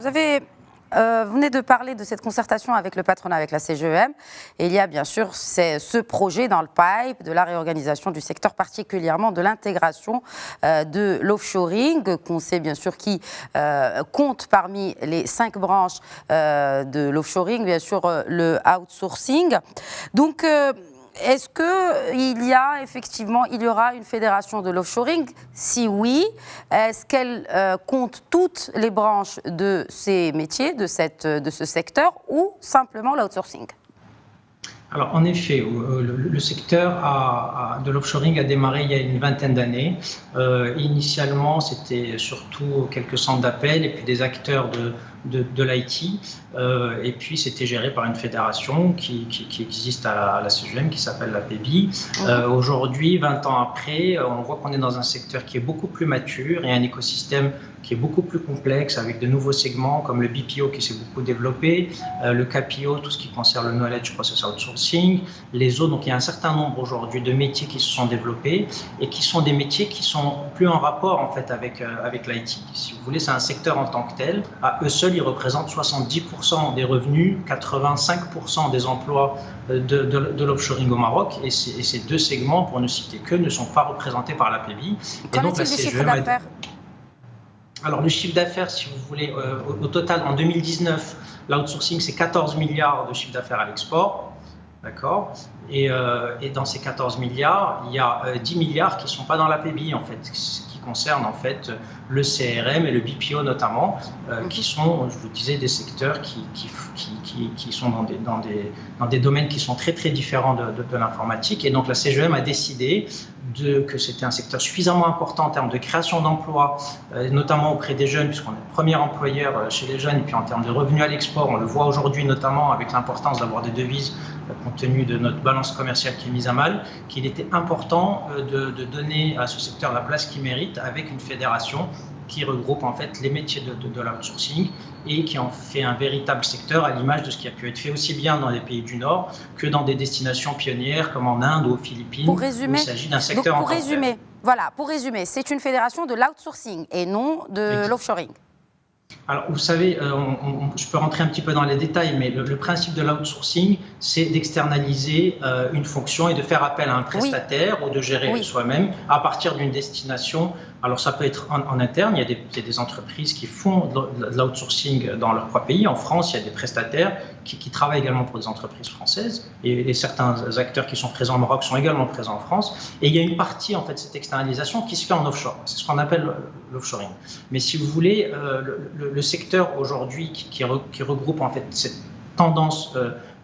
Vous venez de parler de cette concertation avec le patronat, avec la CGEM. Et il y a bien sûr ce projet dans le pipe de la réorganisation du secteur, particulièrement de l'intégration de l'offshoring, qu'on sait bien sûr qui compte parmi les 5 branches de l'offshoring, bien sûr le outsourcing. Donc, est-ce qu'il y aura une fédération de l'offshoring? Si oui, est-ce qu'elle compte toutes les branches de ces métiers, de ce secteur, ou simplement l'outsourcing? Alors, en effet, le secteur de l'offshoring a démarré il y a une vingtaine d'années. Initialement, c'était surtout quelques centres d'appel et puis des acteurs de l'IT. Et puis, c'était géré par une fédération qui existe à la CGM, qui s'appelle la PEBI. Aujourd'hui, 20 ans après, on voit qu'on est dans un secteur qui est beaucoup plus mature et un écosystème qui est beaucoup plus complexe, avec de nouveaux segments comme le BPO qui s'est beaucoup développé, le KPO, tout ce qui concerne le Knowledge Process Outsourcing, les autres. Donc il y a un certain nombre aujourd'hui de métiers qui se sont développés et qui sont des métiers qui sont plus en rapport en fait avec l'IT. Si vous voulez, c'est un secteur en tant que tel. À eux seuls, ils représentent 70% des revenus, 85% des emplois de l'offshoring au Maroc. Et ces deux segments, pour ne citer que, ne sont pas représentés par la PEBI. Qu'en est-il du chiffre d'affaires ? Alors, le chiffre d'affaires, si vous voulez, au total, en 2019, l'outsourcing, c'est 14 milliards de chiffre d'affaires à l'export. D'accord. Et dans ces 14 milliards, il y a 10 milliards qui ne sont pas dans la PEBI, en fait, ce qui concerne, en fait, le CRM et le BPO notamment, qui sont, je vous disais, des secteurs qui sont dans des domaines qui sont très, très différents de l'informatique. Et donc, la CGEM a décidé que c'était un secteur suffisamment important en termes de création d'emplois, notamment auprès des jeunes, puisqu'on est le premier employeur chez les jeunes, et puis en termes de revenus à l'export, on le voit aujourd'hui notamment avec l'importance d'avoir des devises compte tenu de notre balance commerciale qui est mise à mal, qu'il était important de donner à ce secteur la place qu'il mérite avec une fédération qui regroupe en fait les métiers de l'outsourcing et qui en fait un véritable secteur à l'image de ce qui a pu être fait aussi bien dans les pays du Nord que dans des destinations pionnières comme en Inde ou aux Philippines, où il s'agit d'un secteur en tant que tel. Voilà, pour résumer, c'est une fédération de l'outsourcing et non de l'offshoring. Alors, vous savez, je peux rentrer un petit peu dans les détails, mais le principe de l'outsourcing, c'est d'externaliser une fonction et de faire appel à un prestataire ou de gérer soi-même à partir d'une destination. Alors, ça peut être en interne, il y a des entreprises qui font de l'outsourcing dans leur propre pays. En France, il y a des prestataires qui travaillent également pour des entreprises françaises et certains acteurs qui sont présents au Maroc sont également présents en France. Et il y a une partie, en fait, de cette externalisation qui se fait en offshore. C'est ce qu'on appelle l'offshoring. Mais si vous voulez, le secteur aujourd'hui qui regroupe en fait cette tendance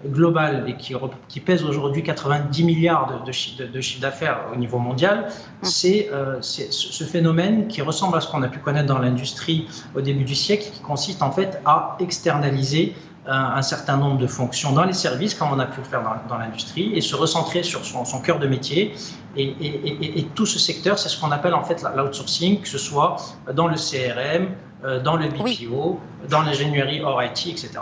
globale et qui pèse aujourd'hui 90 milliards de chiffre d'affaires au niveau mondial, c'est ce phénomène qui ressemble à ce qu'on a pu connaître dans l'industrie au début du siècle, qui consiste en fait à externaliser un certain nombre de fonctions dans les services, comme on a pu le faire dans l'industrie, et se recentrer sur son cœur de métier. Et tout ce secteur, c'est ce qu'on appelle en fait l'outsourcing, que ce soit dans le CRM, dans le BPO, dans l'ingénierie hors IT, etc.